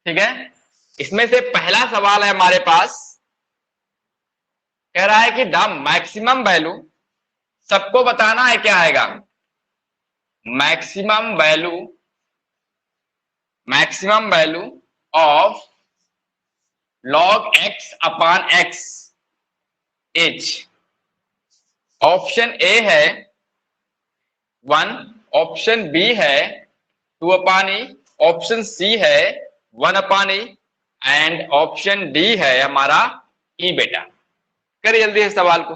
ठीक है, इसमें से पहला सवाल है हमारे पास, कह रहा है कि द मैक्सिमम वैल्यू, सबको बताना है क्या आएगा, maximum value of log x upon x is, option A है 1, ऑप्शन बी है 2 अपॉन ई, ऑप्शन सी है 1 upon E and option D है हमारा ई बेटा। करिए जल्दी इस सवाल को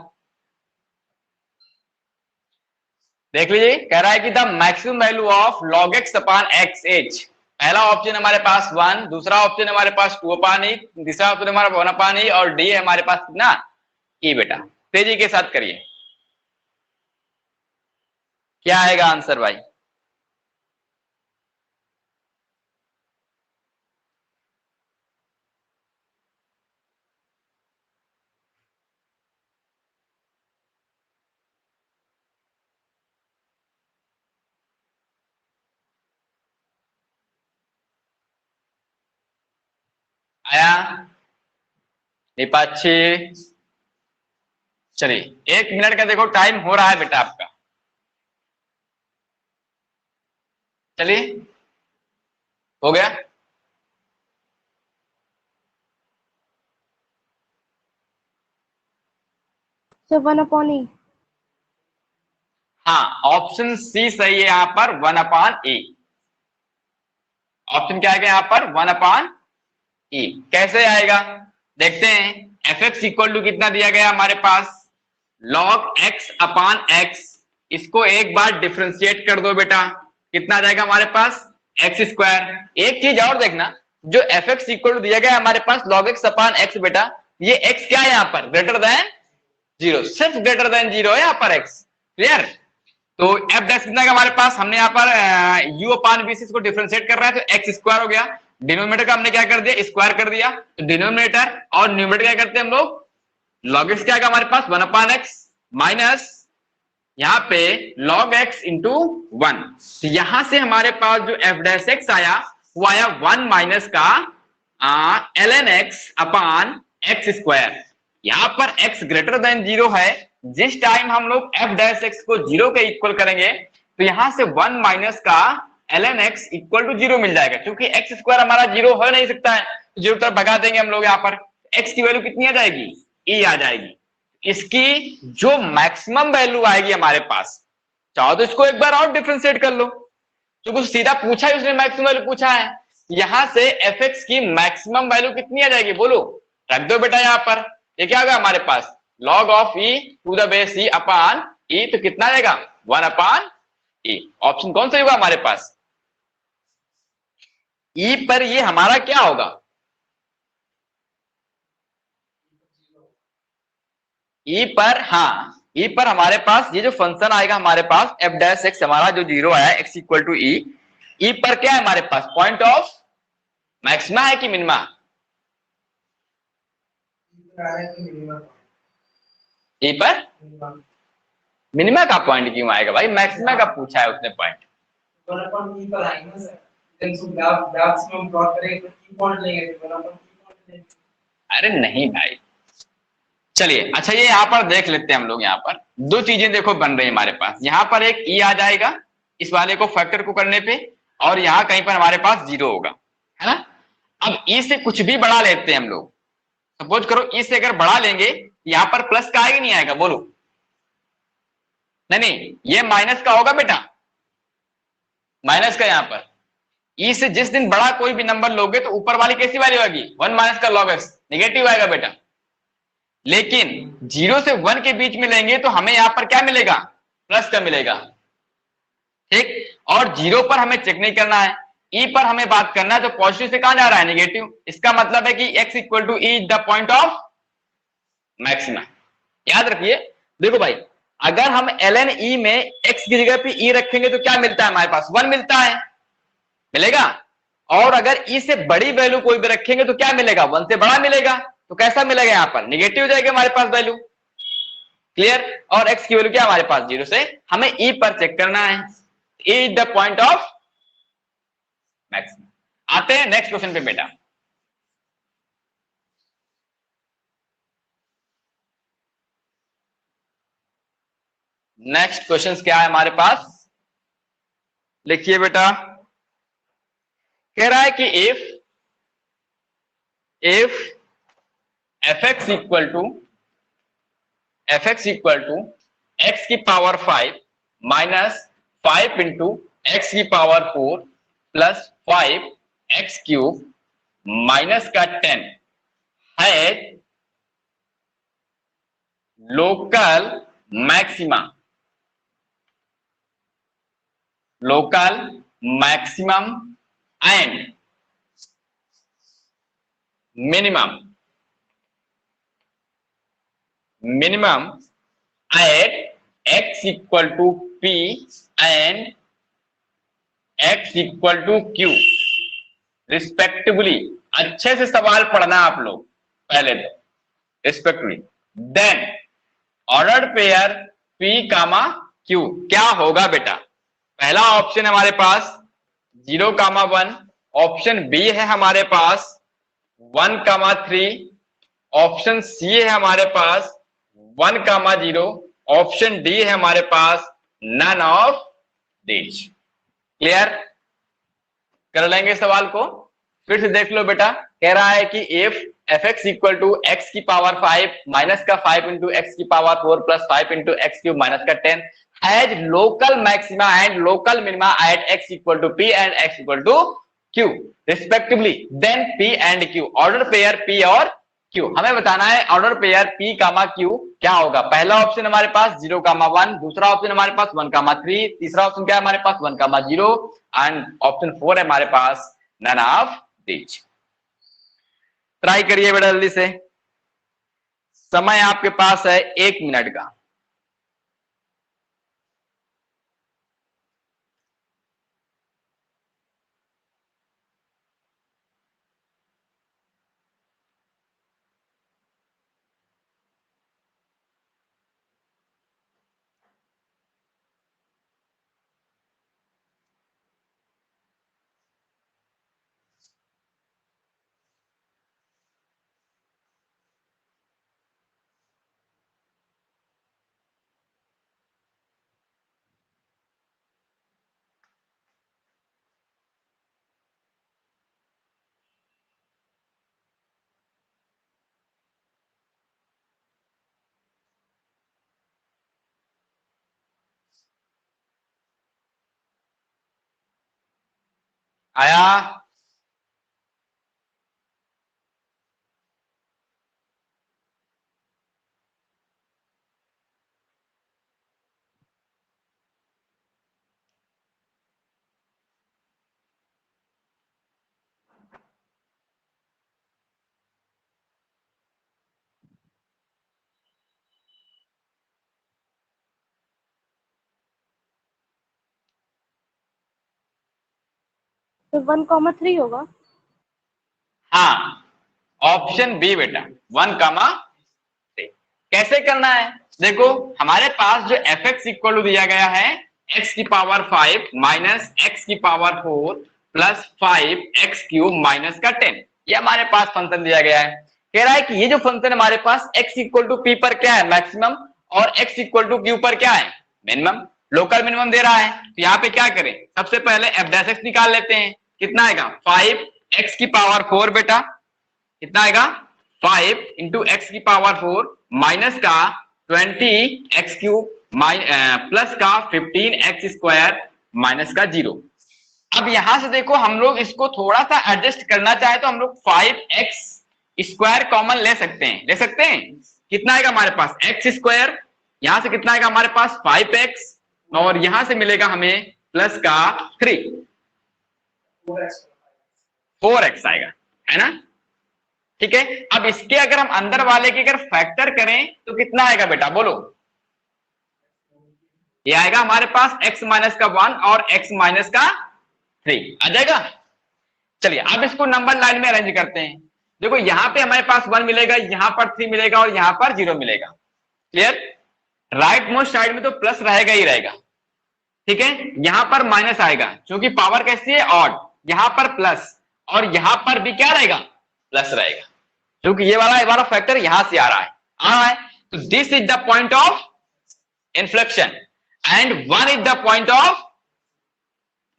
देख लीजिए, कह रहा है कि the maximum value of log x upon x is, पहला ऑप्शन हमारे पास 1, दूसरा ऑप्शन हमारे पास 2 अपॉन ई, तीसरा ऑप्शन हमारा 1 अपॉन ई और डी है हमारे पास कितना, ई बेटा। तेजी के साथ करिए, क्या आएगा आंसर भाई? आया दीपाक्षी? चलिए 1 मिनट का देखो टाइम हो रहा है बेटा आपका, चलिए हो गया। सर 1 अपॉन ई। हाँ ऑप्शन सी सही है यहाँ पर, 1 अपॉन ई। ऑप्शन क्या आएगा यहाँ पर, 1 अपॉन ई। कैसे आएगा देखते हैं। एफ एक्स इक्वल टू कितना दिया गया हमारे पास, log x अपॉन x, इसको एक बार डिफ्रेंशिएट कर दो बेटा, कितना आ जाएगा हमारे पास, एक्स स्क्वायर। एक चीज और देखना, जो एफ एक्स इक्वल टू दिया गया हमारे पास log x अपॉन x बेटा, ये x क्या है यहाँ पर, ग्रेटर देन 0, सिर्फ ग्रेटर देन 0 है यहाँ पर x। क्लियर? तो एफ डैश कितना का हमारे पास, हमने यहाँ पर u अपॉन v को डिफ्रेंशिएट कर रहा है तो x स्क्वायर हो गया, डिनोमिनेटर का हमने क्या कर दिया, स्क्वायर कर दिया, तो डिनोमिनेटर और न्यूमरेटर क्या करते हैं हम लोग, log x क्या आएगा हमारे पास, 1 अपॉन x माइनस यहाँ पे log x इंटू 1। तो यहां से हमारे पास जो f डैश x आया वो आया 1 माइनस का ln x upon x square. यहाँ पर x ग्रेटर देन 0 है, जिस टाइम हम लोग f डैश x को 0 के इक्वल करेंगे तो यहां से 1 माइनस का ln x इक्वल टू 0 मिल जाएगा, क्योंकि x स्क्वायर हमारा 0 हो नहीं सकता है, तो 0 तरफ भगा देंगे हम लोग। यहाँ पर x की वैल्यू कितनी आ जाएगी, e आ जाएगी। इसकी जो मैक्सिमम वैल्यू आएगी हमारे पास, चाहो तो इसको एक बार और डिफरेंशिएट कर लो, तो कुछ सीधा पूछा है उसने, मैक्सिमम वैल्यू पूछा है, यहां से एफ एक्स की मैक्सिमम वैल्यू कितनी आ जाएगी बोलो, रख दो बेटा यहाँ पर। ये क्या होगा हमारे पास, log of e to the base e upon e, तो कितना आएगा 1 अपॉन e। ऑप्शन कौन सा होगा हमारे पास, e पर ये हमारा क्या होगा, ई पर, हाँ ई पर हमारे पास ये जो फंक्शन आएगा हमारे पास एफ डैश एक्स, हमारा जो 0 आया x इक्वल टू ई, ई पर क्या है हमारे पास, पॉइंट ऑफ मैक्सिमा है कि मिनिमा, ई पर मिनिमा का पॉइंट क्यों आएगा भाई, मैक्सिमा का पूछा है उसने पॉइंट। अरे नहीं भाई, चलिए अच्छा ये यहाँ पर देख लेते हैं हम लोग। यहाँ पर दो चीजें देखो बन रही है हमारे पास, यहाँ पर एक ई आ जाएगा इस वाले को फैक्टर को करने पे, और यहाँ कहीं पर हमारे पास 0 होगा, है ना। अब ई से कुछ भी बढ़ा लेते हैं हम लोग, सपोज करो ई से अगर बढ़ा लेंगे यहाँ पर प्लस का आएगा नहीं आएगा बोलो, नहीं ये माइनस का होगा बेटा, माइनस का। यहाँ पर ई से जिस दिन बड़ा कोई भी नंबर लोगे तो ऊपर वाली कैसी वाली होगी, 1 माइनस का log x, निगेटिव आएगा बेटा। लेकिन 0 से 1 के बीच में लेंगे तो हमें यहां पर क्या मिलेगा, प्लस का मिलेगा, ठीक। और 0 पर हमें चेक नहीं करना है, ई पर हमें बात करना है, तो पॉजिटिव से कहां जा रहा है, नेगेटिव। इसका मतलब है कि x equal to e the point of maxima. याद रखिए, देखो भाई अगर हम ln e में x की जगह पे e रखेंगे तो क्या मिलता है हमारे पास, 1 मिलता है, मिलेगा। और अगर e से बड़ी वैल्यू कोई भी रखेंगे तो क्या मिलेगा, 1 से बड़ा मिलेगा, तो कैसा मिलेगा, यहाँ पर निगेटिव हो जाएगा हमारे पास वैल्यू। क्लियर? और x की वैल्यू क्या हमारे पास 0 से, हमें e पर चेक करना है, e the point of maximum. आते हैं नेक्स्ट क्वेश्चन पे बेटा। नेक्स्ट क्वेश्चन क्या है हमारे पास, लिखिए बेटा। कह रहा है कि इफ fx इक्वल टू x की पावर 5 माइनस 5 इंटू एक्स की power 4 plus 5 x cube minus का 10 है local maximum and minimum at x equal to p and x equal to q respectively. अच्छे से सवाल पढ़ना आप लोग पहले तो, respectively. Then ordered pair p comma q क्या होगा बेटा। पहला ऑप्शन हमारे पास 0 कामा 1, ऑप्शन बी है हमारे पास 1 कामा 3, ऑप्शन सी है हमारे पास 1 कामा 0, ऑप्शन डी है हमारे पास नन ऑफ दीज। क्लियर, कर लेंगे सवाल को, फिर से देख लो बेटा। कह रहा है कि इफ fx इक्वल टू एक्स की पावर 5 माइनस का 5 इंटू एक्स की power 4 plus 5 into x cube minus का 10 has local maxima and local minima at x equal to p and x equal to q respectively, then p and q order pair p और q। हमें बताना है order pair p comma q क्या होगा। पहला option हमारे पास 0 कामा 1, दूसरा option हमारे पास 1 कामा 3, तीसरा ऑप्शन क्या है हमारे पास 1 कामा 0 एंड ऑप्शन 4 है हमारे पास नन ऑफ दीज। ट्राई करिए बेटा जल्दी से, समय आपके पास है 1 मिनट का। आया, तो 1,3 होगा। हाँ ऑप्शन बी बेटा 1 कामा 3। कैसे करना है देखो, हमारे पास जो fx इक्वल टू दिया गया है x की पावर 5 माइनस x की power 4 plus 5 x cube minus का 10, ये हमारे पास फंक्शन दिया गया है। कह रहा है कि ये जो फंक्शन हमारे पास x इक्वल टू p पर क्या है मैक्सिमम और x इक्वल टू q पर क्या है मिनिमम, लोकल मिनिमम दे रहा है। तो यहाँ पे क्या करें, सबसे पहले f डैश x निकाल लेते हैं। कितना आएगा 5 x की पावर 4 बेटा, कितना आएगा 5 इंटू एक्स की पावर 4 माइनस का 20 एक्स क्यूब प्लस का 15 एक्स स्क्वायर माइनस का 0। अब यहां से देखो हम लोग इसको थोड़ा सा एडजस्ट करना चाहे तो हम लोग 5x स्क्वायर कॉमन ले सकते हैं, कितना आएगा हमारे पास एक्स स्क्वायर, यहां से कितना आएगा हमारे पास 5x और यहां से मिलेगा हमें प्लस का 3 4x आएगा, है ना। ठीक है, अब इसके अगर हम अंदर वाले के अगर फैक्टर करें तो कितना आएगा बेटा बोलो, ये आएगा हमारे पास x माइनस का 1 और x माइनस का 3 आ जाएगा। चलिए अब इसको नंबर लाइन में अरेंज करते हैं। देखो यहां पे हमारे पास 1 मिलेगा, यहां पर 3 मिलेगा और यहां पर 0 मिलेगा। क्लियर, राइट मोस्ट साइड में तो प्लस रहेगा ही रहेगा, ठीक है। यहां पर माइनस आएगा क्योंकि पावर कैसी है ऑड, यहां पर प्लस और यहां पर भी क्या रहेगा प्लस रहेगा, क्योंकि ये वाला फैक्टर यहां से आ रहा है। तो this is the point of inflection, and 1 is the point of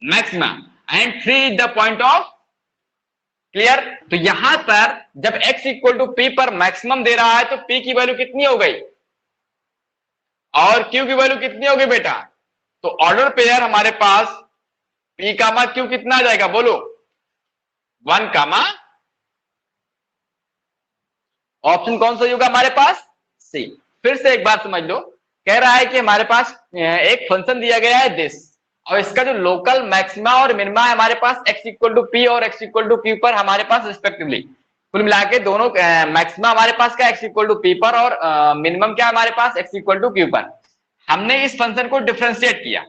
maxima and 3 is the point of clear. तो यहां पर जब x इक्वल टू पी पर मैक्सिमम दे रहा है तो p की वैल्यू कितनी हो गई और q की वैल्यू कितनी हो गई बेटा। तो ऑर्डर पेयर हमारे पास p कामा q कितना आ जाएगा बोलो 1 कामा ऑप्शन कौन सा होगा हमारे पास सी। फिर से एक बात समझ लो, कह रहा है कि हमारे पास एक फंक्शन दिया गया है दिस और इसका जो लोकल मैक्सिमा और मिनिमा है हमारे पास x इक्वल टू पी और x इक्वल टू क्यू पर हमारे पास रिस्पेक्टिवली। कुल मिला के दोनों मैक्सिमा हमारे पास क्या x इक्वल टू पी पर और मिनिमम क्या हमारे पास x इक्वल टू क्यू पर। हमने इस फंक्शन को डिफरेंशिएट किया,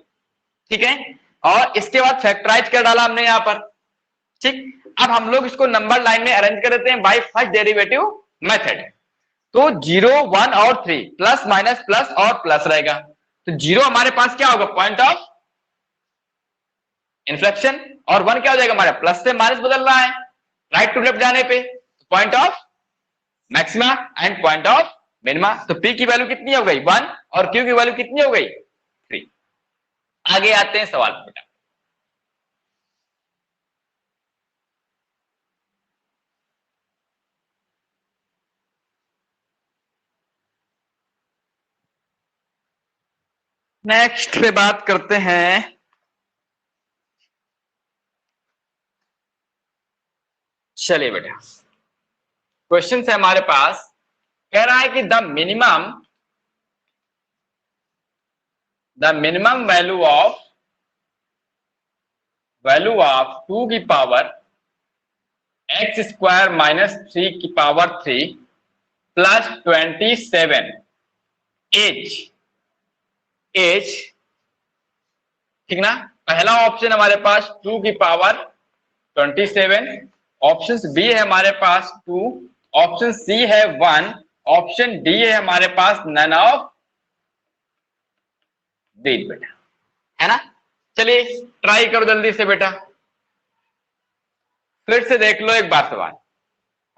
ठीक है, और इसके बाद फैक्टराइज कर डाला हमने यहाँ पर, ठीक। अब हम लोग इसको नंबर लाइन में अरेंज कर देते हैं बाय फर्स्ट डेरिवेटिव मेथड। तो 0 1 और 3 प्लस माइनस प्लस और प्लस रहेगा। तो 0 हमारे पास क्या होगा पॉइंट ऑफ इन्फ्लेक्शन और 1 क्या हो जाएगा हमारा प्लस से माइनस बदल रहा है राइट टू लेफ्ट जाने पे, point of maxima and point of minima. तो p की वैल्यू कितनी हो गई 1 और q की वैल्यू कितनी हो गई 3। आगे आते हैं सवाल पे बेटा। नेक्स्ट पे बात करते हैं चलिए बेटा, क्वेश्चन है हमारे पास, कह रहा है कि द मिनिमम वैल्यू ऑफ 2 की पावर एक्स स्क्वायर माइनस 3 की पावर 3 प्लस 27 एच, ठीक ना। पहला ऑप्शन हमारे पास 2 की पावर 27, ऑप्शन बी है हमारे पास 2, ऑप्शन सी है 1, ऑप्शन डी है हमारे पास नन ऑफ दीज बेटा, है ना। चलिए ट्राई करो जल्दी से बेटा। फिर से देख लो एक बार सवाल,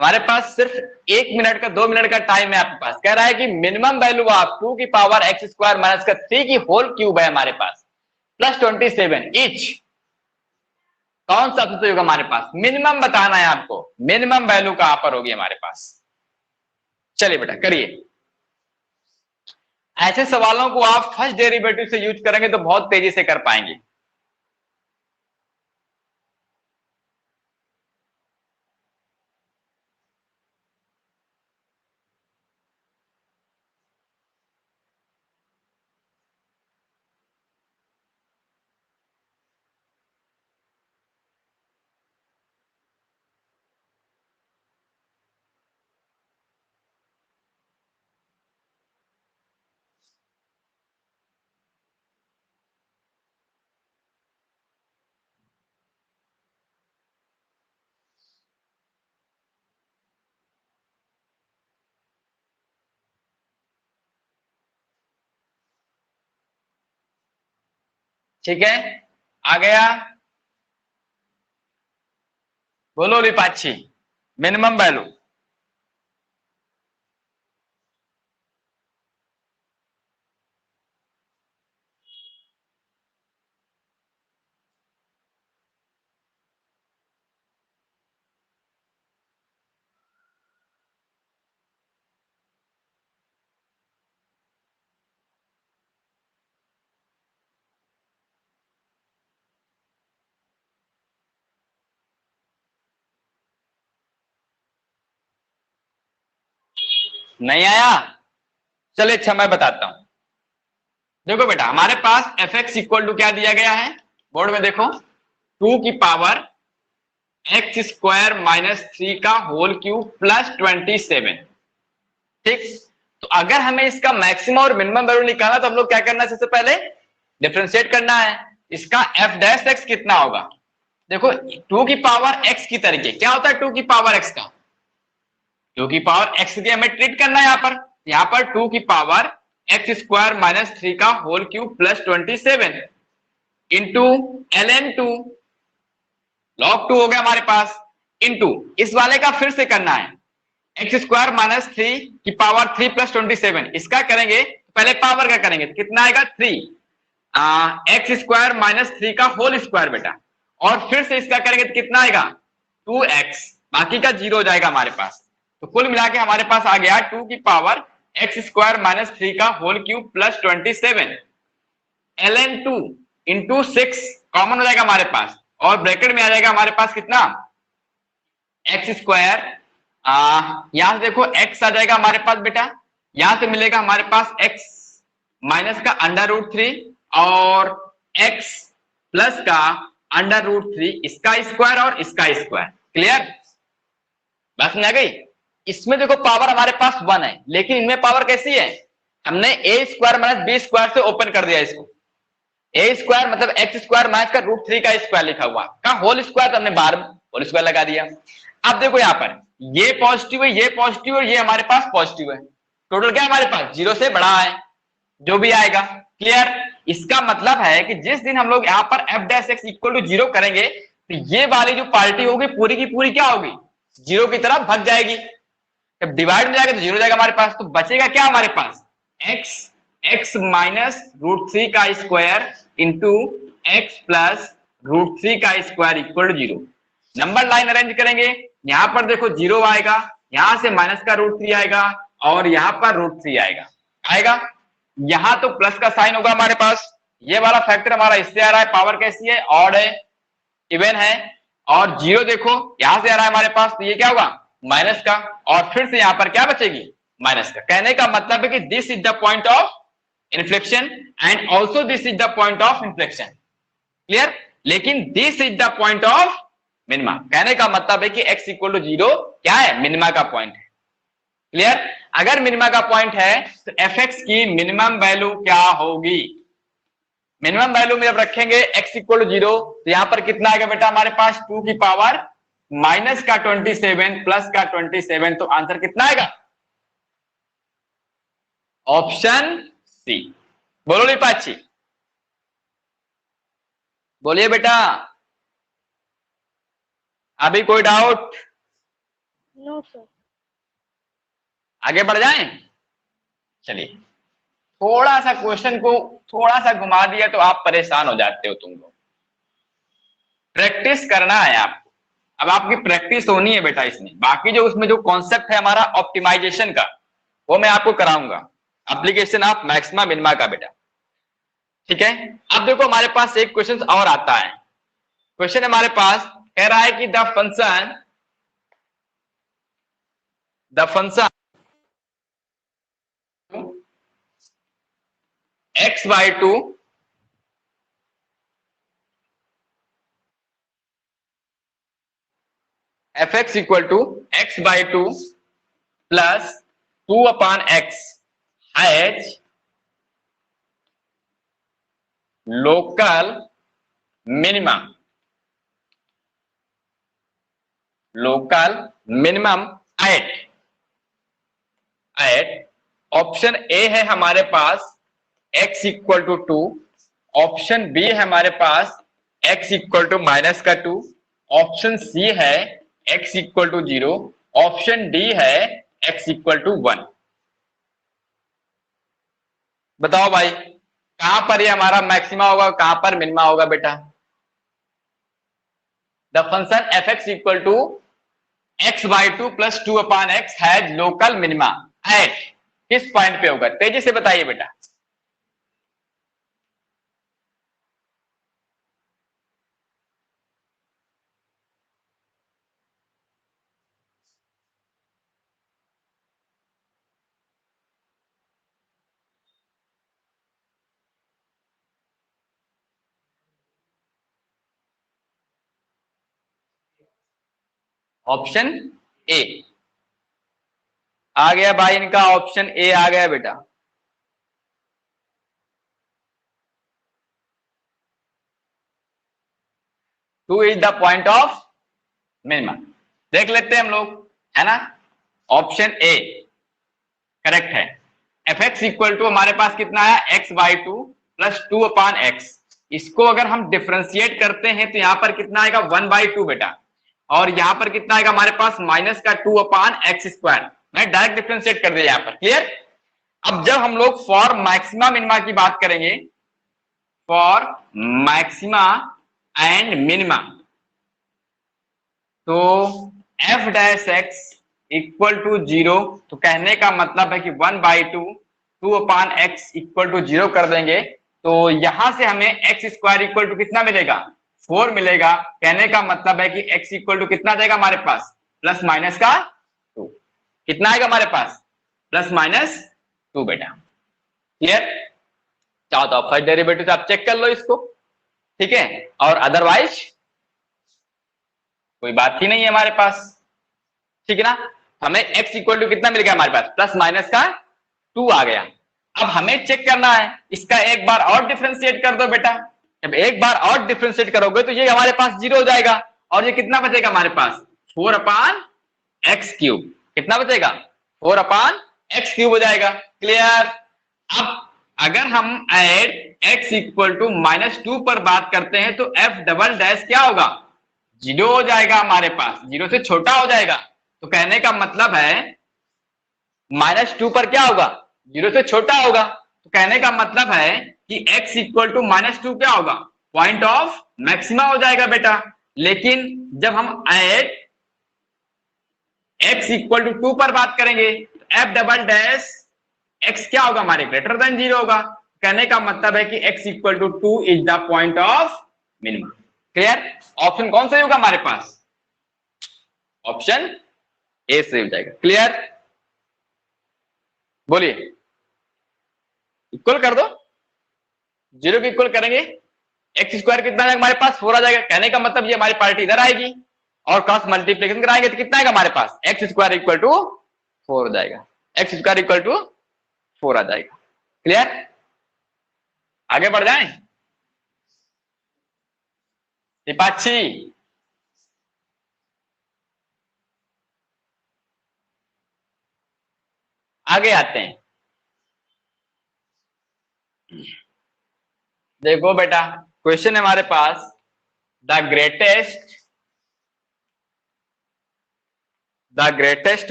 हमारे पास सिर्फ 1 मिनट का 2 मिनट का टाइम है आपके पास। कह रहा है कि मिनिमम वैल्यू ऑफ 2 की पावर एक्स स्क्वायर माइनस का 3 की होल क्यूब है हमारे पास प्लस 27 ईच, कौन सा सबसे होगा हमारे पास, मिनिमम बताना है आपको, मिनिमम वैल्यू कहां पर होगी हमारे पास। चलिए बेटा करिए। ऐसे सवालों को आप फर्स्ट डेरिवेटिव से यूज करेंगे तो बहुत तेजी से कर पाएंगे। ठीक है, आ गया, बोलो लिपाची मिनिमम वैल्यू। नहीं आया, चलिए अच्छा मैं बताता हूं। देखो बेटा हमारे पास एफ एक्स इक्वल टू क्या दिया गया है बोर्ड में देखो, 2 की पावर एक्स स्क्वायर माइनस 3 का होल क्यूब प्लस 27, ठीक। तो अगर हमें इसका मैक्सिमम और मिनिमम वैल्यू निकालना तो हम लोग क्या करना है, सबसे पहले डिफरेंशिएट करना है। इसका एफ डैश एक्स कितना होगा, देखो 2 की पावर एक्स की तरीके क्या होता है 2 की पावर एक्स का, 2 की पावर एक्स की हमें ट्रीट करना है यहाँ पर 2 की पावर एक्स स्क्वायर माइनस 3 का whole cube plus 27 into ln2 log 2 हो गया हमारे पास, इंटू इस वाले का फिर से करना है एक्स स्क्वायर माइनस 3 की पावर 3 प्लस 27, इसका करेंगे पहले पावर का करेंगे तो कितना आएगा 3, एक्स स्क्वायर माइनस 3 का होल स्क्वायर बेटा, और फिर से इसका करेंगे तो कितना आएगा 2x, बाकी का 0 हो जाएगा हमारे पास। तो कुल मिला के हमारे पास आ गया 2 की पावर एक्स स्क्वायर माइनस 3 का whole cube plus 27 ln 2 into 6 common हो जाएगा हमारे पास, और ब्रैकेट में आ जाएगा हमारे पास कितना एक्स स्क्वायर, यहां से देखो x आ जाएगा हमारे पास बेटा, यहां से मिलेगा हमारे पास x माइनस का √3 और x प्लस का √3, इसका स्क्वायर और इसका स्क्वायर। क्लियर, बात समझ आ गई। इसमें देखो पावर हमारे पास 1 है, लेकिन इनमें पावर कैसी है, हमने a square minus b square से ओपन कर दिया इसको। a स्क्वायर मतलब x स्क्वायर माइनस का √3 का स्क्वायर लिखा हुआ का होल स्क्वायर, तो हमने बाहर होल स्क्वायर लगा दिया। अब देखो यहाँ पर ये पॉजिटिव है, ये पॉजिटिव है, ये हमारे पास पॉजिटिव है, टोटल क्या हमारे पास 0 से बड़ा है जो भी आएगा। क्लियर, इसका मतलब है कि जिस दिन हम लोग यहाँ पर f dash x equal to 0 करेंगे तो ये वाली जो पार्टी होगी पूरी की पूरी क्या होगी 0 की तरफ भाग जाएगी। जब डिवाइड में जाएगा तो 0 हो जाएगा हमारे पास, तो बचेगा क्या हमारे पास x माइनस √3 का स्क्वायर इंटू x प्लस √3 का square equal to 0। Number line arrange करेंगे, यहां पर देखो 0 आएगा, यहां से माइनस का √3 आएगा और यहां पर √3 आएगा। यहां तो प्लस का साइन होगा हमारे पास, ये वाला फैक्टर हमारा इससे आ रहा है, पावर कैसी है ऑड है, इवन है, और 0 देखो यहां से आ रहा है हमारे पास, तो ये क्या होगा माइनस का, और फिर से यहां पर क्या बचेगी माइनस का। कहने का मतलब है कि this is the point of inflection and also this is the point of inflection. Clear, लेकिन this is the point of minima. कहने का मतलब है कि x इक्वल टू 0 क्या है मिनिमा का पॉइंट है। क्लियर, अगर मिनिमा का पॉइंट है तो fx की मिनिमम वैल्यू क्या होगी, मिनिमम वैल्यू में जब रखेंगे x इक्वल टू 0 तो यहां पर कितना आएगा बेटा हमारे पास 2 की पावर माइनस का 27 प्लस का 27, तो आंसर कितना आएगा ऑप्शन सी। बोलो लिपाची, बोलिए बेटा, अभी कोई डाउट? No sir. आगे बढ़ जाएं, चलिए। थोड़ा सा क्वेश्चन को थोड़ा सा घुमा दिया तो आप परेशान हो जाते हो, तुम लोग प्रैक्टिस करना है आपको। अब आपकी प्रैक्टिस होनी है बेटा इसमें, बाकी जो उसमें जो कॉन्सेप्ट है हमारा ऑप्टिमाइजेशन का वो मैं आपको कराऊंगा, एप्लीकेशन ऑफ मैक्सिमा मिनिमा का बेटा। ठीक है, अब देखो हमारे पास एक क्वेश्चन और आता है। क्वेश्चन हमारे पास कह रहा है कि the function x/2 fx equal to x/2 plus 2/x has local minimum at option A है हमारे पास x equal to 2, option B है हमारे पास x इक्वल टू माइनस का 2, ऑप्शन सी है x equal to 0, option D है x equal to 1। बताओ भाई कहां पर ये हमारा मैक्सिमा होगा, कहां पर मिनिमा होगा बेटा। The function fx equal to x/2 plus 2/x has local minima at किस पॉइंट पे होगा, तेजी से बताइए बेटा। ऑप्शन ए आ गया भाई, इनका ऑप्शन ए आ गया बेटा। Two is the point of minima, देख लेते हैं हम लोग, है ना। ऑप्शन ए करेक्ट है। fx इक्वल टू हमारे पास कितना है x/2 प्लस 2/x, इसको अगर हम डिफरेंशिएट करते हैं तो यहां पर कितना आएगा 1/2 बेटा, और यहां पर कितना आएगा हमारे पास माइनस का 2/x²। मैं डायरेक्ट डिफरेंशिएट कर दिया यहां पर। क्लियर, अब जब हम लोग फॉर मैक्सिमा मिनिमा की बात करेंगे फॉर मैक्सिमा एंड मिनिमा। तो f dash x equal to 0, तो कहने का मतलब है कि 1/2 2/x इक्वल टू 0 कर देंगे, तो यहां से हमें एक्स स्क्वायर इक्वल टू कितना मिलेगा, 4 मिलेगा। कहने का मतलब है कि x इक्वल टू कितना जाएगा हमारे पास, प्लस माइनस का 2। कितना आएगा हमारे पास, प्लस माइनस 2 बेटा। क्लियर? चाहो तो फर्स्ट डेरिवेटिव से आप चेक कर लो इसको, ठीक है, और अदरवाइज कोई बात ही नहीं है हमारे पास, ठीक है ना। हमें x इक्वल टू कितना मिल गया हमारे पास, प्लस माइनस का 2 आ गया। अब हमें चेक करना है, इसका एक बार और डिफरेंशिएट कर दो बेटा। जब एक बार और डिफरेंशिएट करोगे तो ये हमारे पास 0 हो जाएगा, और ये कितना बचेगा हमारे पास, 4/x³। कितना बचेगा, 4/x³ हो जाएगा। क्लियर? अब अगर हम एड x इक्वल टू -2 पर बात करते हैं तो f डबल डैश क्या होगा, 0 हो जाएगा हमारे पास, 0 से छोटा हो जाएगा। तो कहने का मतलब है -2 पर क्या होगा, 0 से छोटा होगा। तो कहने का मतलब है कि x इक्वल टू -2 क्या होगा, पॉइंट ऑफ मैक्सिमा हो जाएगा बेटा। लेकिन जब हम एड x इक्वल टू 2 पर बात करेंगे तो f डबल डैश x क्या होगा, हमारे ग्रेटर देन 0 होगा। कहने का मतलब है कि x equal to 2 is the point of minimum. Clear? Option कौन सा होगा हमारे पास, ऑप्शन ए से हो जाएगा। क्लियर? बोलिए, इक्वल कर दो, 0 को इक्वल करेंगे, एक्स स्क्वायर कितना है हमारे पास, 4 आ जाएगा। कहने का मतलब ये हमारी पार्टी इधर आएगी, और क्रॉस मल्टीप्लिकेशन कराएंगे तो कितना आएगा हमारे पास, एक्स स्क्वायर इक्वल टू 4 हो जाएगा, एक्स स्क्वायर इक्वल टू 4 आ जाएगा। क्लियर? आगे बढ़ जाएं, दीपाक्षी आगे आते हैं। देखो बेटा, क्वेश्चन है हमारे पास, the greatest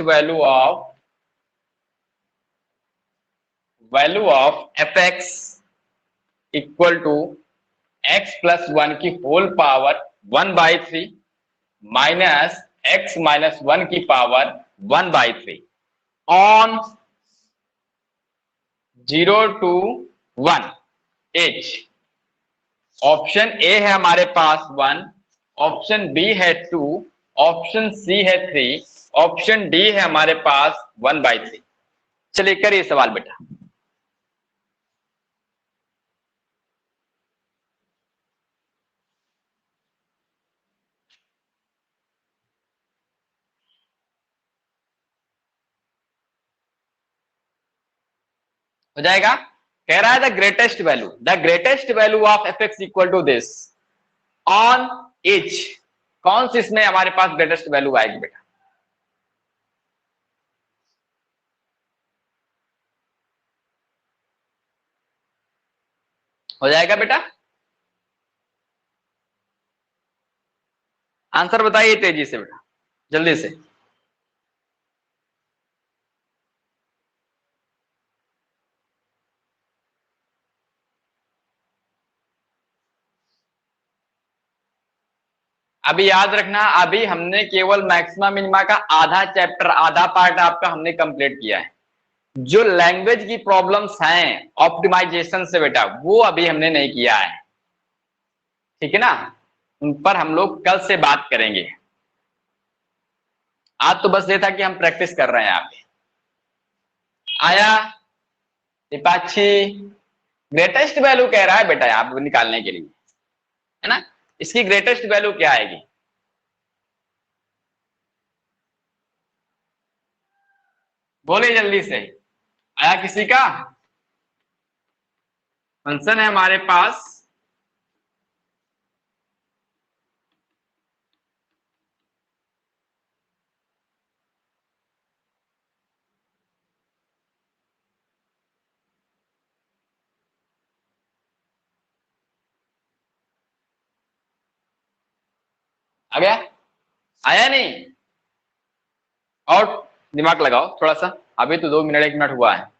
value of f x equal to x plus 1 की whole power 1/3 minus x minus 1 की पावर 1/3 ऑन 0 to 1 एच। ऑप्शन ए है हमारे पास 1, ऑप्शन बी है 2, ऑप्शन सी है 3, ऑप्शन डी है हमारे पास 1/3। चलिए करिए सवाल बेटा। हो जाएगा। कह रहा है the greatest value of f x equal to this on h. कौन सी इसमें हमारे पास ग्रेटेस्ट वैल्यू आएगी बेटा, हो जाएगा बेटा, आंसर बताइए तेजी से बेटा, जल्दी से। अभी याद रखना, अभी हमने केवल मैक्सिमा मिनिमा का आधा चैप्टर, आधा पार्ट आपका हमने कंप्लीट किया है। जो लैंग्वेज की प्रॉब्लम्स हैं ऑप्टिमाइजेशन से बेटा, वो अभी हमने नहीं किया है, ठीक है ना। उन पर हम लोग कल से बात करेंगे। आज तो बस ये था कि हम प्रैक्टिस कर रहे हैं। आप आया दीपाक्षी, ग्रेटेस्ट वैल्यू कह रहा है बेटा आप निकालने के लिए, है ना। इसकी ग्रेटेस्ट वैल्यू क्या आएगी, बोले जल्दी से। आया किसी का? फंक्शन है हमारे पास आ गया, आया नहीं? और दिमाग लगाओ थोड़ा सा, अभी तो 2 मिनट 1 मिनट हुआ है।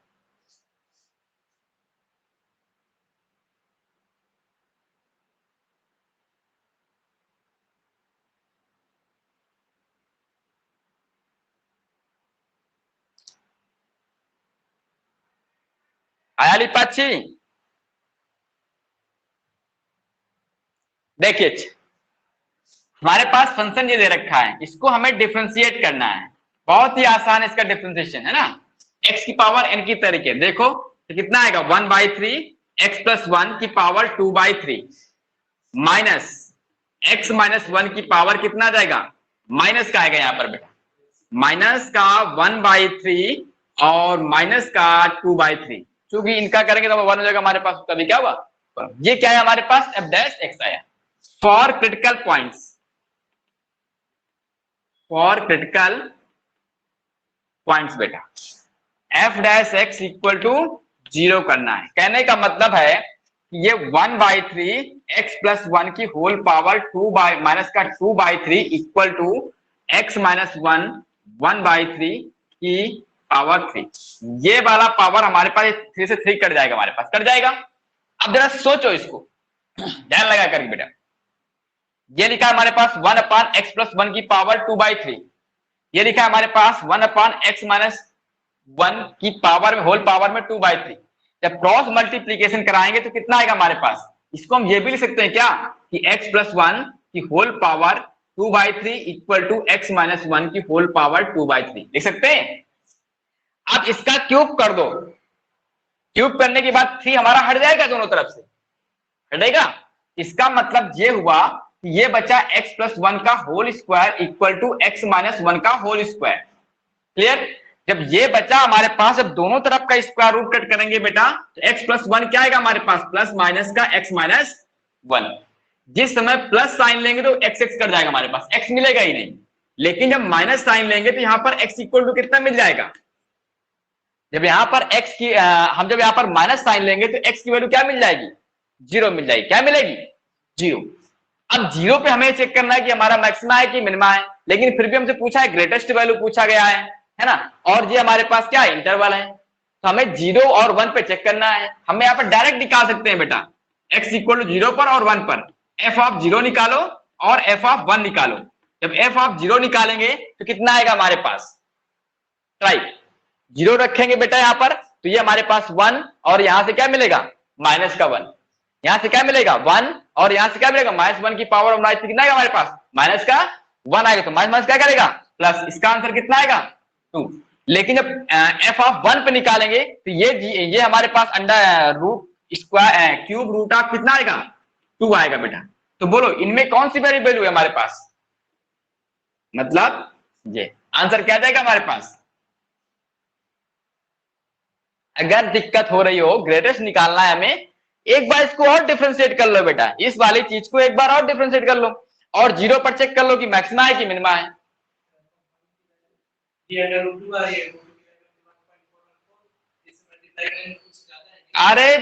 आया लिपाची? देखिए हमारे पास फंक्शन ये दे रखा है, इसको हमें डिफरेंशिएट करना है। बहुत ही आसान इसका डिफरेंशिएशन है ना, x की पावर n की तरीके। देखो तो कितना आएगा 1/3 x प्लस 1 की पावर 2/3 माइनस x माइनस 1 की पावर कितना आ जाएगा, माइनस का आएगा यहाँ पर बेटा, माइनस का 1/3 और माइनस का 2/3। क्योंकि इनका करेंगे तो 1 हो जाएगा हमारे पास, तभी क्या हुआ, ये क्या है हमारे पास f डैश x आया। For critical points, for critical points बेटा f dash x equal to 0 करना है। कहने का मतलब है कि ये 1/3 x प्लस 1 की होल पावर 2 माइनस का 2/3 इक्वल टू x माइनस 1 1/3 की पावर 3। ये वाला पावर हमारे पास 3 से 3 कट जाएगा, हमारे पास कट जाएगा। अब जरा सोचो इसको ध्यान लगा करके बेटा, ये लिखा है हमारे पास 1/x प्लस 1 की पावर 2/3, ये लिखा है हमारे पास 1/x माइनस 1 की पावर में होल पावर में 2/3। जब क्रॉस मल्टीप्लीकेशन कराएंगे तो कितना आएगा हमारे पास, इसको हम ये भी लिख सकते हैं क्या कि x प्लस 1 की whole power 2/3 equal to x minus 1 की होल पावर 2/3 लिख सकते हैं। अब इसका क्यूब कर दो, क्यूब करने के बाद 3 हमारा हट जाएगा, दोनों तरफ से हटेगा। इसका मतलब ये हुआ कि ये बचा x प्लस 1 का whole square equal to x minus 1 का होल स्क्वायर। क्लियर? जब ये बचा हमारे पास, जब दोनों तरफ का स्क्वायर रूट कट करेंगे बेटा तो x प्लस 1 क्या आएगा हमारे पास, प्लस माइनस का x माइनस 1। जिस समय प्लस साइन लेंगे तो x x कट जाएगा, हमारे पास x मिलेगा ही नहीं। लेकिन जब माइनस साइन लेंगे तो यहाँ पर x इक्वल टू कितना मिल जाएगा, जब यहाँ पर x की हम जब यहाँ पर माइनस साइन लेंगे तो x की वैल्यू क्या मिल जाएगी, 0 मिल जाएगी। क्या मिलेगी, 0। अब 0 पे हमें चेक करना है कि हमारा मैक्सिमा है कि मिनिमा है, लेकिन फिर भी हमसे पूछा है ग्रेटेस्ट वैल्यू पूछा गया है ना, और ये हमारे पास क्या है, इंटरवल है। तो हमें 0 और 1 पे चेक करना है। हमें यहाँ पर डायरेक्ट निकाल सकते हैं बेटा, x इक्वल टू 0 पर और 1 पर f ऑफ 0 निकालो और f ऑफ 1 निकालो। जब f ऑफ 0 निकालेंगे तो कितना आएगा हमारे पास, राइट, 0 रखेंगे बेटा यहाँ पर तो ये हमारे पास 1 और यहां से क्या मिलेगा, माइनस का 1, यहां से क्या मिलेगा 1 और यहां से क्या मिलेगा माइनस 1 की पावर ऑफ कितना आएगा हमारे पास, माइनस का 1 आएगा। तो माइनस क्या करेगा, प्लस, इसका आंसर कितना आएगा 2। लेकिन जब f ऑफ 1 पे निकालेंगे तो ये हमारे पास under root square cube root of कितना आएगा, 2 आएगा बेटा। तो बोलो इनमें कौन सी वेरी वैल्यू है हमारे पास, मतलब ये आंसर क्या जाएगा हमारे पास। अगर दिक्कत हो रही हो, ग्रेटेस्ट निकालना है हमें, एक बार इसको और डिफरेंशिएट कर लो बेटा, इस वाली चीज को एक बार और डिफरेंशिएट कर लो और 0 पर चेक कर लो कि मैक्सिमा है कि मिनिमा है। अरे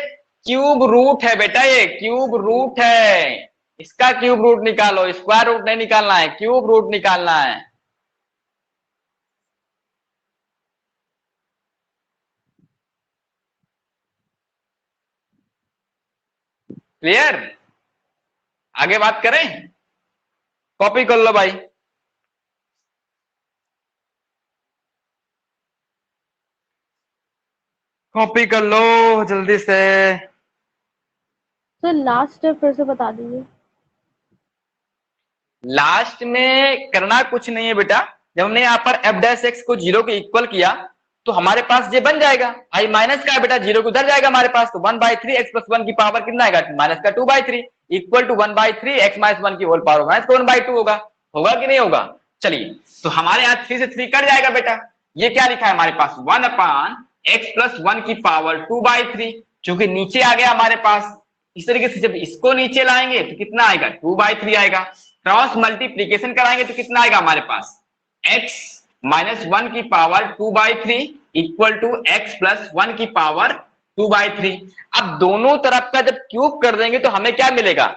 क्यूब रूट है बेटा, ये क्यूब रूट है, इसका क्यूब रूट निकालो, स्क्वायर रूट नहीं निकालना है, क्यूब रूट निकालना है। क्लियर? आगे बात करें, कॉपी कर लो भाई। कॉपी कर लो जल्दी से। सर लास्ट स्टेप फिर से बता दीजिए। लास्ट में करना कुछ नहीं है बेटा, जब हमने यहाँ पर f डैश x को 0 के इक्वल किया तो हमारे पास ये बन जाएगा, आई माइनस का है बेटा, 0 को उधर जाएगा हमारे पास, तो 1/3 x प्लस 1 की पावर कितना आएगा, माइनस का 2/3 इक्वल टू 1/3 x माइनस 1 की होल पावर माइनस का 1/2 होगा। होगा कि नहीं होगा? चलिए तो हमारे यहाँ 3 से 3 कट जाएगा बेटा। ये क्या लिखा है हमारे पास, 1/x प्लस 1 की पावर 2/3, चूंकि नीचे आ गया हमारे पास। इस तरीके से जब इसको नीचे लाएंगे तो कितना आएगा, 2/3 आएगा। क्रॉस मल्टीप्लीकेशन कराएंगे तो कितना आएगा हमारे पास, x माइनस 1 की power 2/3 equal to x plus 1 की पावर 2/3। अब दोनों तरफ का जब क्यूब कर देंगे तो हमें क्या मिलेगा,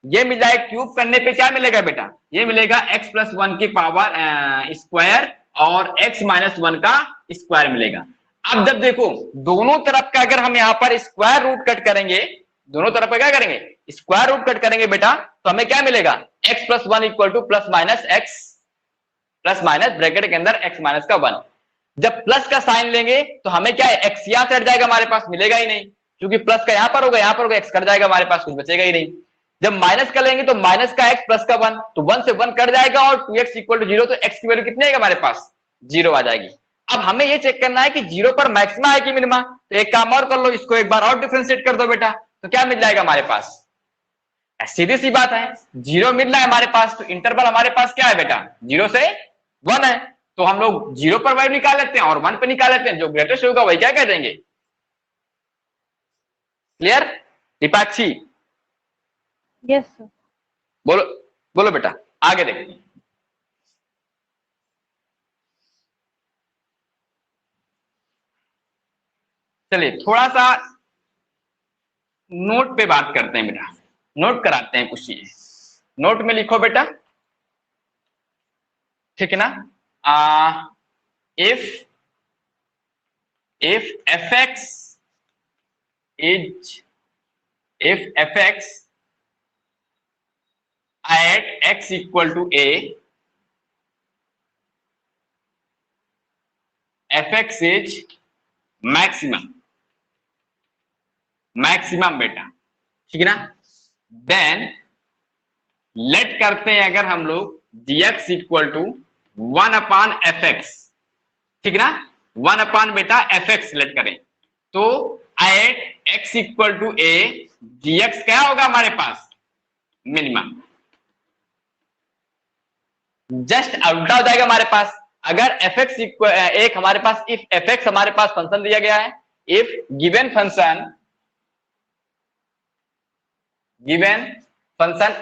ये मिल जाएगा, क्यूब करने पे क्या मिलेगा बेटा, ये मिलेगा x प्लस 1 की पावर स्क्वायर और x माइनस 1 का स्क्वायर मिलेगा। अब जब देखो दोनों तरफ का अगर हम यहाँ पर स्क्वायर रूट कट करेंगे, दोनों तरफ का क्या करेंगे, स्क्वायर रूट कट करेंगे बेटा, तो हमें क्या मिलेगा, x plus 1 equal to plus minus x plus minus bracket के अंदर x माइनस का 1। जब प्लस का साइन लेंगे तो हमें क्या है, एक्स यहां से हट जाएगा, हमारे पास मिलेगा ही नहीं, क्योंकि प्लस का यहां पर होगा, यहां पर होगा, एक्स कट जाएगा, हमारे पास कुछ बचेगा ही नहीं। जब माइनस का लेंगे तो माइनस का एक्स प्लस का 1, तो 1 से 1 कट जाएगा और 2x इक्वल टू 0, तो x की वैल्यू कितनी आएगी हमारे पास, 0 आ जाएगी। अब हमें ये चेक करना है कि 0 पर मैक्सिमा है कि मिनिमा, तो एक काम और कर लो, इसको एक बार और डिफरेंशिएट कर दो बेटा, तो क्या मिल जाएगा हमारे पास, सीधी सी बात है, 0 मिल रहा है हमारे पास, तो इंटरवल हमारे पास क्या है बेटा, 0 से 1 है, तो हम लोग 0 पर वैल्यू निकाल लेते हैं और 1 पर निकाल लेते हैं, जो ग्रेटेस्ट होगा वही क्या कह देंगे। क्लियर दीपाक्षी? Yes sir. बोलो बोलो बेटा, आगे देखते हैं। चलिए थोड़ा सा नोट पे बात करते हैं बेटा, नोट कराते हैं कुछ चीजें, नोट में लिखो बेटा, ठीक है ना। If fx is if fx at x equal to a, fx is maximum बेटा, ठीक है ना। देन लेट करते हैं अगर हम लोग dx इक्वल टू 1/fx, ठीक है ना, 1 बेटा fx लेट करें, तो at x equal to a dx क्या होगा हमारे पास, मिनिमम। जस्ट उल्टा हो जाएगा हमारे पास, अगर fx इक्वल एक हमारे पास, इफ fx हमारे पास फंक्शन दिया गया है, if given function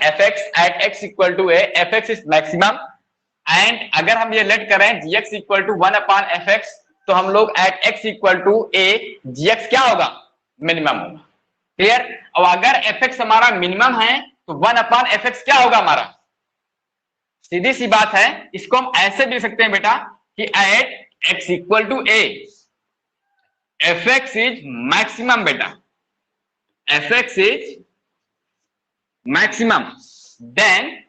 fx at x equal to a, fx is maximum, and अगर हम ये लेट करें gx इक्वल टू 1/fx, तो हम लोग at x equal to a gx क्या होगा, मिनिमम होगा। क्लियर? और अगर fx हमारा मिनिमम है तो 1/fx क्या होगा हमारा, सीधी सी बात है, इसको हम ऐसे भी लिख सकते हैं बेटा कि at x equal to a fx is maximum बेटा, fx is maximum, then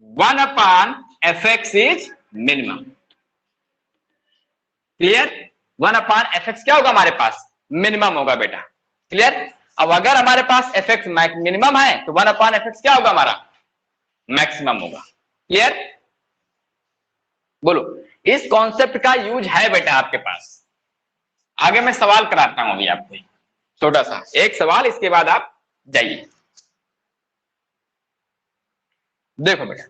1/fx is minimum. Clear? 1/fx क्या होगा हमारे पास, मिनिमम होगा बेटा। क्लियर? अब अगर हमारे पास fx मिनिमम है तो 1/fx क्या होगा हमारा, मैक्सिमम होगा। क्लियर? बोलो, इस कॉन्सेप्ट का यूज है बेटा आपके पास। आगे मैं सवाल कराता हूं अभी आपको, छोटा सा एक सवाल, इसके बाद आप जाइए। देखो बेटा,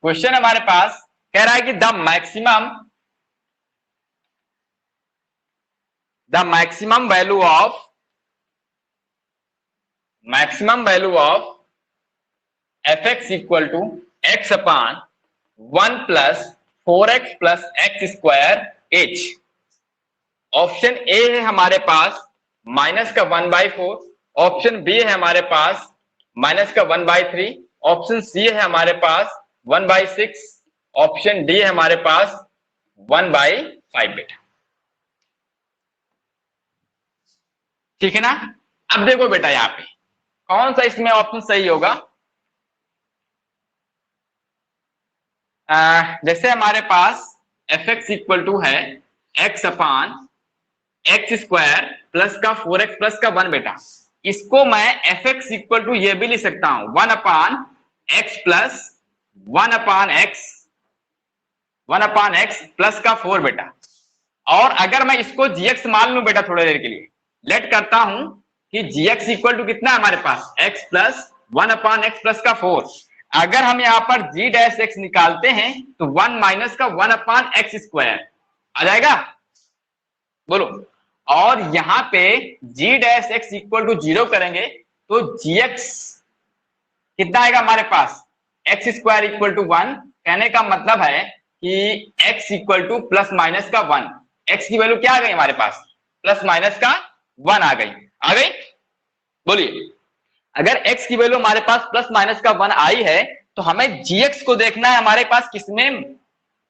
क्वेश्चन हमारे पास कह रहा है कि the maximum value of fx equal to x/1 plus 4x plus x square h। Option A है हमारे पास माइनस का 1/4, ऑप्शन बी है हमारे पास माइनस का 1/3, ऑप्शन सी है हमारे पास 1/6, ऑप्शन डी है हमारे पास 1/5 बेटा। ठीक है ना। अब देखो बेटा यहां पे कौन सा इसमें ऑप्शन सही होगा। जैसे हमारे पास fx इक्वल टू है x/x स्क्वायर प्लस का 4x प्लस का 1 बेटा, इसको मैं fx इक्वल टू ये भी लिख सकता हूं 1/x प्लस 1/x प्लस का 4 बेटा। और अगर मैं इसको gx मान लूं बेटा थोड़ी देर के लिए, लेट करता हूं कि gx इक्वल टू कितना है हमारे पास, x प्लस 1/x प्लस का 4। अगर हम यहां पर g डैश x निकालते हैं तो 1 माइनस का 1/x स्क्वायर आ जाएगा, बोलो। और यहां पे g dash x equal to 0 करेंगे तो gx कितना आएगा हमारे पास, x स्क्वायर इक्वल टू 1। कहने का मतलब है कि x equal to plus minus का 1, x की वैल्यू क्या आ गई हमारे पास, प्लस माइनस का 1 आ गई। बोलिए, अगर x की वैल्यू हमारे पास प्लस माइनस का 1 आई है तो हमें gx को देखना है हमारे पास किसमें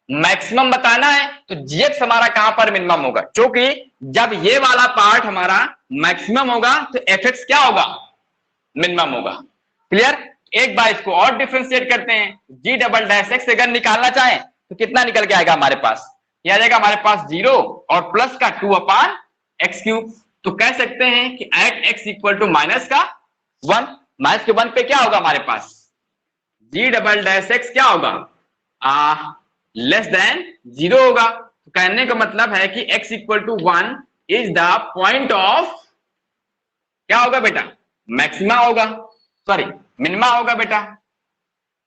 मैक्सिमम बताना है, तो gx हमारा कहां पर मिनिमम होगा, क्योंकि जब ये वाला पार्ट हमारा मैक्सिमम होगा तो fx क्या होगा, मिनिमम होगा। क्लियर? एक बार इसको और डिफरेंशिएट करते हैं, g डबल डैश x अगर निकालना चाहें तो कितना निकल के आएगा हमारे पास, ये आ जाएगा हमारे पास 0 और प्लस का 2/x³। तो कह सकते हैं कि at x equal to minus का 1, माइनस के 1 पे क्या होगा हमारे पास g डबल डैश x क्या होगा लेस देन 0 होगा। तो कहने का मतलब है कि x equal to 1 is the point of क्या होगा बेटा, मैक्सिमा होगा, सॉरी मिनिमा होगा बेटा।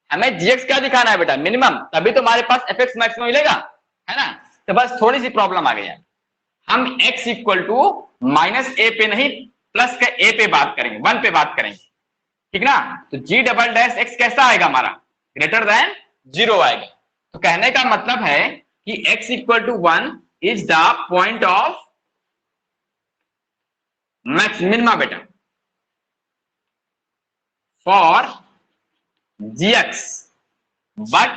हमें gx क्या दिखाना है बेटा, मिनिमम, तभी तो हमारे पास fx मैक्सिमम मिलेगा, है ना। तो बस थोड़ी सी प्रॉब्लम आ गई है, हम x इक्वल टू माइनस ए पे नहीं प्लस का a पे बात करेंगे, 1 पे बात करेंगे, ठीक ना। तो g डबल डैश x कैसा आएगा हमारा, ग्रेटर देन 0 आएगा। तो कहने का मतलब है कि x equal to 1 is the point of max minima बेटा फॉर gx, बट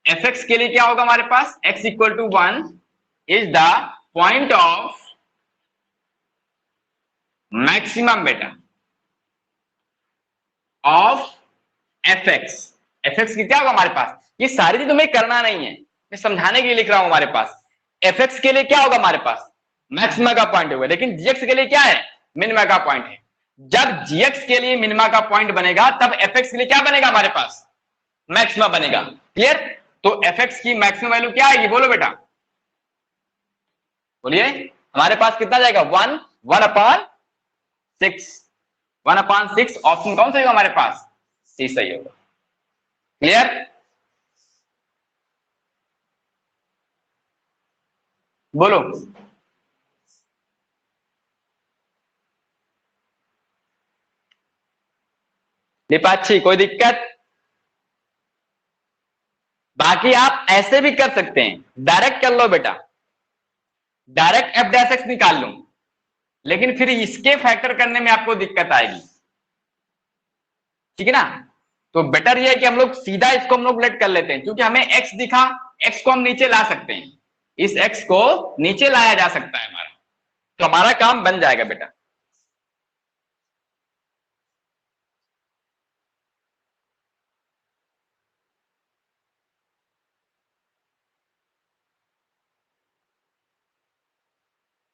fx के लिए क्या होगा हमारे पास, x equal to 1 is the point of maximum बेटा ऑफ fx। fx की क्या होगा हमारे पास, ये सारी चीज तुम्हें करना नहीं है, मैं समझाने के लिए लिख रहा हूं। हमारे पास fx के लिए क्या होगा हमारे पास, मैक्सिमा का पॉइंट होगा, लेकिन gx के लिए क्या है, मिनिमा का पॉइंट है। जब gx के लिए मिनिमा का पॉइंट बनेगा तब fx के लिए क्या बनेगा हमारे पास, मैक्सिमा बनेगा। क्लियर। तो fx की मैक्सिमम वैल्यू क्या आएगी, बोलो बेटा, बोलिए। हमारे पास कितना जाएगा, 1/6, 1/6। ऑप्शन कौन सा होगा हमारे पास, सी सही होगा। क्लियर। बोलो दीपाक्षी, कोई दिक्कत। बाकी आप ऐसे भी कर सकते हैं, डायरेक्ट कर लो बेटा, डायरेक्ट एफ डैश एक्स निकाल लो, लेकिन फिर इसके फैक्टर करने में आपको दिक्कत आएगी, ठीक है ना। तो बेटर ये है कि हम लोग सीधा इसको हम लोग लेट कर लेते हैं, क्योंकि हमें x दिखा, x को हम नीचे ला सकते हैं, इस x को नीचे लाया जा सकता है हमारा, तो हमारा काम बन जाएगा बेटा।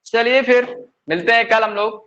चलिए फिर मिलते हैं कल हम लोग।